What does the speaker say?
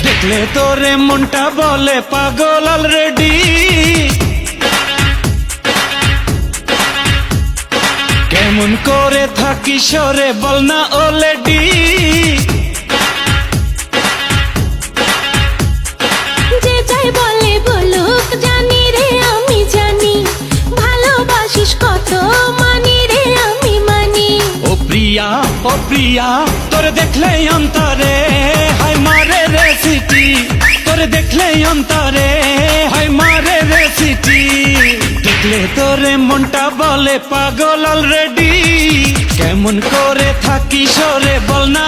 দেখলে তোরে মনটা বলে পাগল অলরেডি, কেমন করে থাকি সরে বল না অলরেডি। যে যাই বলে বলুক জানি রে আমি জানি, ভালোবাসিস কত মানি রে আমি মানি। ও প্রিয়া তোরে দেখলে অন্তরে হাই মারে রে সিটি, তোরে দেখলে অন্তরে হাই মারে রে সিটি। দেখলে তোরে মনটা বলে পাগল অলরেডি, কেমন করে থাকি সরে বল না